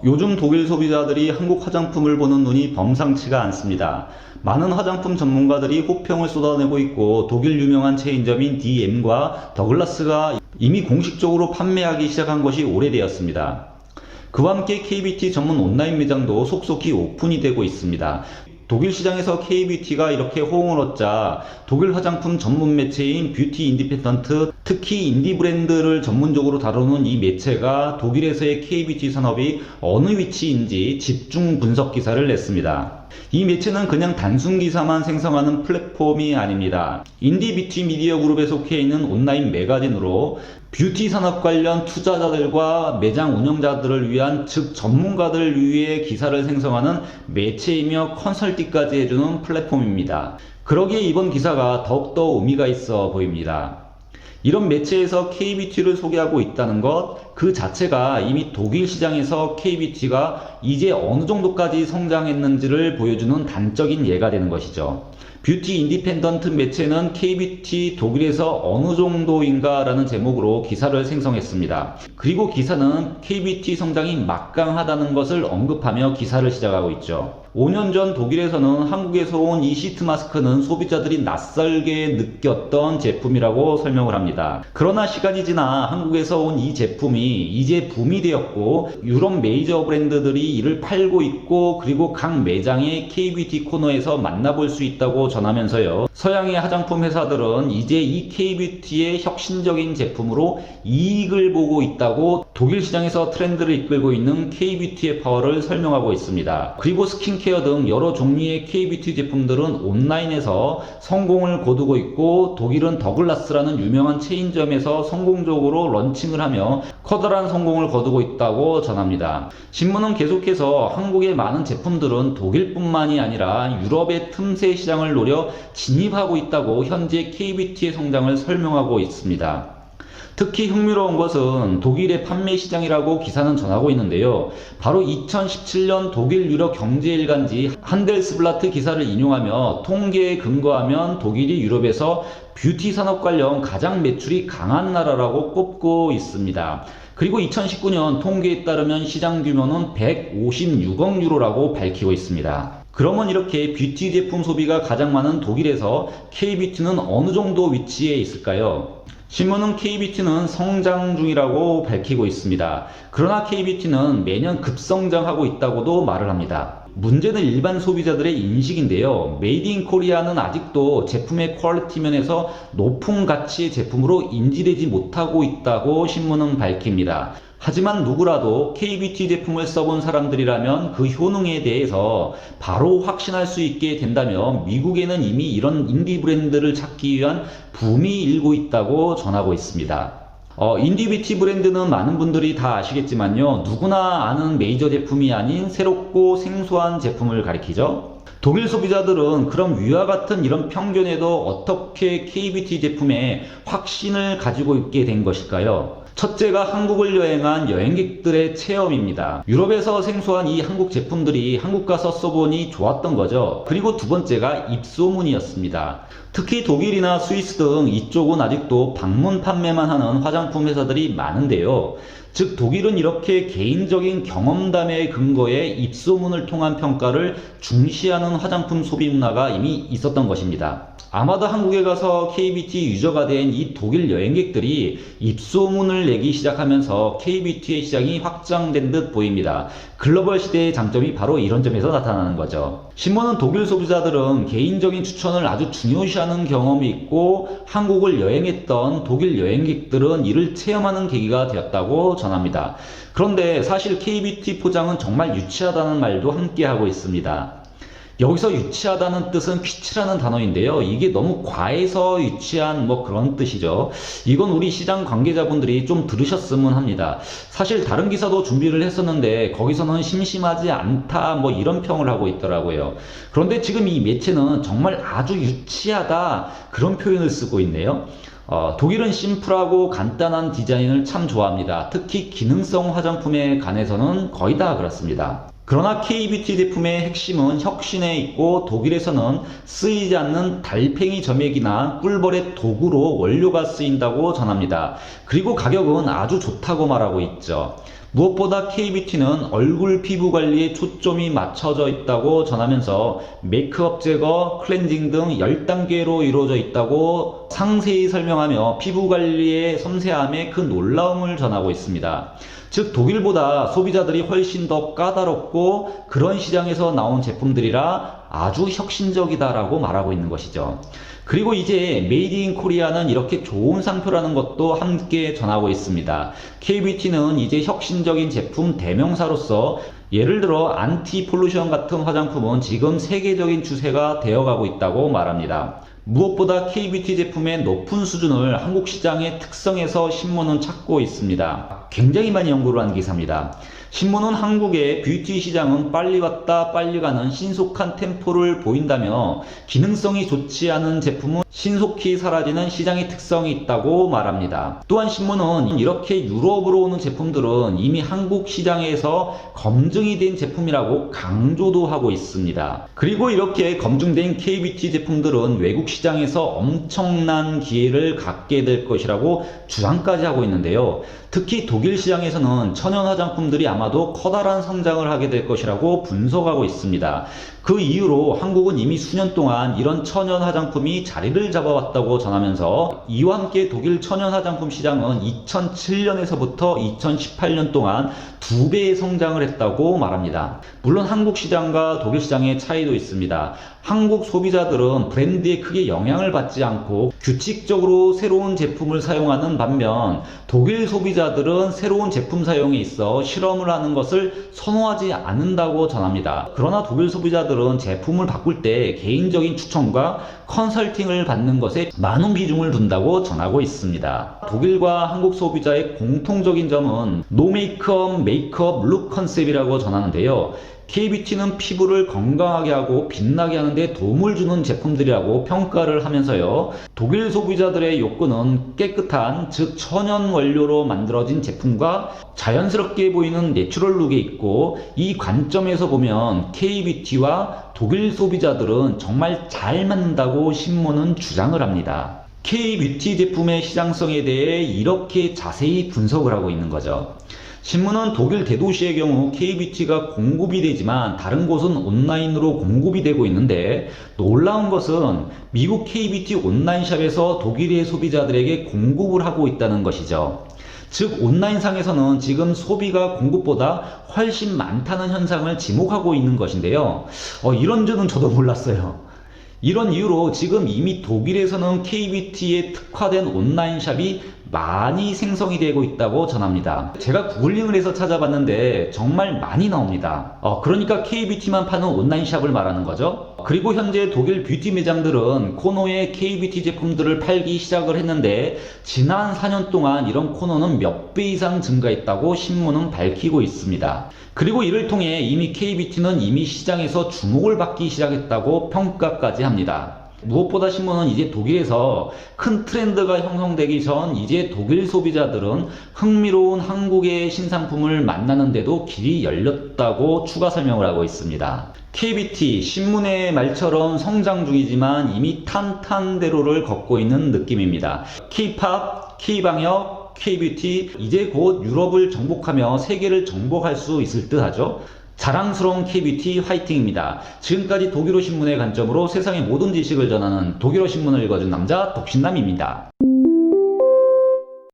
요즘 독일 소비자들이 한국 화장품을 보는 눈이 범상치가 않습니다. 많은 화장품 전문가들이 호평을 쏟아내고 있고 독일 유명한 체인점인 DM과 더글라스가 이미 공식적으로 판매하기 시작한 것이 오래되었습니다. 그와 함께 KBT 전문 온라인 매장도 속속히 오픈이 되고 있습니다. 독일 시장에서 K뷰티가 이렇게 호응을 얻자 독일 화장품 전문 매체인 뷰티 인디펜던트, 특히 인디 브랜드를 전문적으로 다루는 이 매체가 독일에서의 K뷰티 산업이 어느 위치인지 집중 분석 기사를 냈습니다. 이 매체는 그냥 단순 기사만 생성하는 플랫폼이 아닙니다. 인디 뷰티 미디어 그룹에 속해 있는 온라인 매거진으로 뷰티 산업 관련 투자자들과 매장 운영자들을 위한, 즉 전문가들을 위해 기사를 생성하는 매체이며 컨설팅까지 해주는 플랫폼입니다. 그러기에 이번 기사가 더욱더 의미가 있어 보입니다. 이런 매체에서 K뷰티를 소개하고 있다는 것 그 자체가 이미 독일 시장에서 K뷰티가 이제 어느 정도까지 성장했는지를 보여주는 단적인 예가 되는 것이죠. 뷰티 인디펜던트 매체는 K뷰티 독일에서 어느 정도인가 라는 제목으로 기사를 생성했습니다. 그리고 기사는 K뷰티 성장이 막강하다는 것을 언급하며 기사를 시작하고 있죠. 5년 전 독일에서는 한국에서 온 이 시트 마스크는 소비자들이 낯설게 느꼈던 제품이라고 설명을 합니다. 그러나 시간이 지나 한국에서 온 이 제품이 이제 붐이 되었고 유럽 메이저 브랜드들이 이를 팔고 있고, 그리고 각 매장의 K뷰티 코너에서 만나볼 수 있다고 전하면서요, 서양의 화장품 회사들은 이제 이 K뷰티의 혁신적인 제품으로 이익을 보고 있다고 독일 시장에서 트렌드를 이끌고 있는 K뷰티의 파워를 설명하고 있습니다. 그리고 스킨케어 등 여러 종류의 K뷰티 제품들은 온라인에서 성공을 거두고 있고 독일은 더글라스라는 유명한 체인점에서 성공적으로 런칭을 하며 커다란 성공을 거두고 있다고 전합니다. 신문은 계속해서 한국의 많은 제품들은 독일뿐만이 아니라 유럽의 틈새 시장을 노려 진입하고 있다고 현재 K뷰티의 성장을 설명하고 있습니다. 특히 흥미로운 것은 독일의 판매 시장이라고 기사는 전하고 있는데요. 바로 2017년 독일 유럽 경제일간지 한델스블라트 기사를 인용하며 통계에 근거하면 독일이 유럽에서 뷰티 산업 관련 가장 매출이 강한 나라라고 꼽고 있습니다. 그리고 2019년 통계에 따르면 시장 규모는 156억 유로라고 밝히고 있습니다. 그러면 이렇게 뷰티 제품 소비가 가장 많은 독일에서 K뷰티는 어느 정도 위치에 있을까요? 신문은 K뷰티는 성장 중이라고 밝히고 있습니다. 그러나 K뷰티는 매년 급성장하고 있다고도 말을 합니다. 문제는 일반 소비자들의 인식인데요. 메이드 인 코리아는 아직도 제품의 퀄리티 면에서 높은 가치의 제품으로 인지되지 못하고 있다고 신문은 밝힙니다. 하지만 누구라도 K뷰티 제품을 써본 사람들이라면 그 효능에 대해서 바로 확신할 수 있게 된다며 미국에는 이미 이런 인디 브랜드를 찾기 위한 붐이 일고 있다고 전하고 있습니다. 인디 뷰티 브랜드는 많은 분들이 다 아시겠지만요, 누구나 아는 메이저 제품이 아닌 새롭고 생소한 제품을 가리키죠. 독일 소비자들은 그럼 위와 같은 이런 편견에도 어떻게 K뷰티 제품에 확신을 가지고 있게 된 것일까요? 첫째가 한국을 여행한 여행객들의 체험입니다. 유럽에서 생소한 이 한국 제품들이 한국 가서 써보니 좋았던 거죠. 그리고 두 번째가 입소문이었습니다. 특히 독일이나 스위스 등 이쪽은 아직도 방문 판매만 하는 화장품 회사들이 많은데요. 즉 독일은 이렇게 개인적인 경험담에 근거해 입소문을 통한 평가를 중시하는 화장품 소비 문화가 이미 있었던 것입니다. 아마도 한국에 가서 K뷰티 유저가 된 이 독일 여행객들이 입소문을 내기 시작하면서 K뷰티의 시장이 확장된 듯 보입니다. 글로벌 시대의 장점이 바로 이런 점에서 나타나는 거죠. 신문은 독일 소비자들은 개인적인 추천을 아주 중요시하는 경험이 있고 한국을 여행했던 독일 여행객들은 이를 체험하는 계기가 되었다고 전합니다. 그런데 사실 K뷰티 포장은 정말 유치하다는 말도 함께 하고 있습니다. 여기서 유치하다는 뜻은 퀴치라는 단어인데요. 이게 너무 과해서 유치한 그런 뜻이죠. 이건 우리 시장 관계자분들이 좀 들으셨으면 합니다. 사실 다른 기사도 준비를 했었는데 거기서는 심심하지 않다 이런 평을 하고 있더라고요. 그런데 지금 이 매체는 정말 아주 유치하다 그런 표현을 쓰고 있네요. 독일은 심플하고 간단한 디자인을 참 좋아합니다. 특히 기능성 화장품에 관해서는 거의 다 그렇습니다. 그러나 K뷰티 제품의 핵심은 혁신에 있고 독일에서는 쓰이지 않는 달팽이 점액이나 꿀벌의 독으로 원료가 쓰인다고 전합니다. 그리고 가격은 아주 좋다고 말하고 있죠. 무엇보다 K뷰티는 얼굴 피부 관리에 초점이 맞춰져 있다고 전하면서 메이크업 제거, 클렌징 등 10단계로 이루어져 있다고 상세히 설명하며 피부 관리의 섬세함에 큰 놀라움을 전하고 있습니다. 즉 독일보다 소비자들이 훨씬 더 까다롭고 그런 시장에서 나온 제품들이라 아주 혁신적이다라고 말하고 있는 것이죠. 그리고 이제 메이드 인 코리아는 이렇게 좋은 상표라는 것도 함께 전하고 있습니다. K뷰티는 이제 혁신적인 제품 대명사로서 예를 들어 안티 폴루션 같은 화장품은 지금 세계적인 추세가 되어가고 있다고 말합니다. 무엇보다 K뷰티 제품의 높은 수준을 한국 시장의 특성에서 신문은 찾고 있습니다. 굉장히 많이 연구를 한 기사입니다. 신문은 한국의 뷰티 시장은 빨리 왔다 빨리 가는 신속한 템포를 보인다며 기능성이 좋지 않은 제품은 신속히 사라지는 시장의 특성이 있다고 말합니다. 또한 신문은 이렇게 유럽으로 오는 제품들은 이미 한국 시장에서 검증이 된 제품이라고 강조도 하고 있습니다. 그리고 이렇게 검증된 K뷰티 제품들은 외국 시장에서 엄청난 기회를 갖게 될 것이라고 주장까지 하고 있는데요. 특히 독일 시장에서는 천연 화장품들이 아마도 커다란 성장을 하게 될 것이라고 분석하고 있습니다. 그 이유로 한국은 이미 수년 동안 이런 천연 화장품이 자리를 잡아왔다고 전하면서 이와 함께 독일 천연 화장품 시장은 2007년에서부터 2018년 동안 2배의 성장을 했다고 말합니다. 물론 한국 시장과 독일 시장의 차이도 있습니다. 한국 소비자들은 브랜드에 크게 영향을 받지 않고 규칙적으로 새로운 제품을 사용하는 반면 독일 소비자들은 새로운 제품 사용에 있어 실험을 하는 것을 선호하지 않는다고 전합니다. 그러나 독일 소비자들은 제품을 바꿀 때 개인적인 추천과 컨설팅을 받는 것에 많은 비중을 둔다고 전하고 있습니다. 독일과 한국 소비자의 공통적인 점은 노 메이크업, 메이크업 룩 컨셉이라고 전하는데요. K뷰티는 피부를 건강하게 하고 빛나게 하는데 도움을 주는 제품들이라고 평가를 하면서요. 독일 소비자들의 욕구는 깨끗한, 즉 천연 원료로 만들어진 제품과 자연스럽게 보이는 내추럴 룩에 있고, 이 관점에서 보면 K뷰티와 독일 소비자들은 정말 잘 맞는다고 신문은 주장을 합니다. K뷰티 제품의 시장성에 대해 이렇게 자세히 분석을 하고 있는 거죠. 신문은 독일 대도시의 경우 K뷰티가 공급이 되지만 다른 곳은 온라인으로 공급이 되고 있는데, 놀라운 것은 미국 K뷰티 온라인샵에서 독일의 소비자들에게 공급을 하고 있다는 것이죠. 즉 온라인상에서는 지금 소비가 공급보다 훨씬 많다는 현상을 지목하고 있는 것인데요. 이런 줄은 저도 몰랐어요. 이런 이유로 지금 이미 독일에서는 K뷰티에 특화된 온라인샵이 많이 생성이 되고 있다고 전합니다. 제가 구글링을 해서 찾아봤는데 정말 많이 나옵니다. 그러니까 K뷰티만 파는 온라인샵을 말하는 거죠. 그리고 현재 독일 뷰티 매장들은 코너에 K뷰티 제품들을 팔기 시작을 했는데, 지난 4년 동안 이런 코너는 몇 배 이상 증가했다고 신문은 밝히고 있습니다. 그리고 이를 통해 이미 K뷰티는 이미 시장에서 주목을 받기 시작했다고 평가까지 합니다. 무엇보다 신문은 이제 독일에서 큰 트렌드가 형성되기 전 이제 독일 소비자들은 흥미로운 한국의 신상품을 만나는데도 길이 열렸다고 추가 설명을 하고 있습니다. K뷰티, 신문의 말처럼 성장 중이지만 이미 탄탄대로를 걷고 있는 느낌입니다. K팝, K방역, K뷰티, 이제 곧 유럽을 정복하며 세계를 정복할 수 있을 듯 하죠. 자랑스러운 K뷰티 화이팅입니다. 지금까지 독일어 신문의 관점으로 세상의 모든 지식을 전하는 독일어 신문을 읽어준 남자 독신남입니다.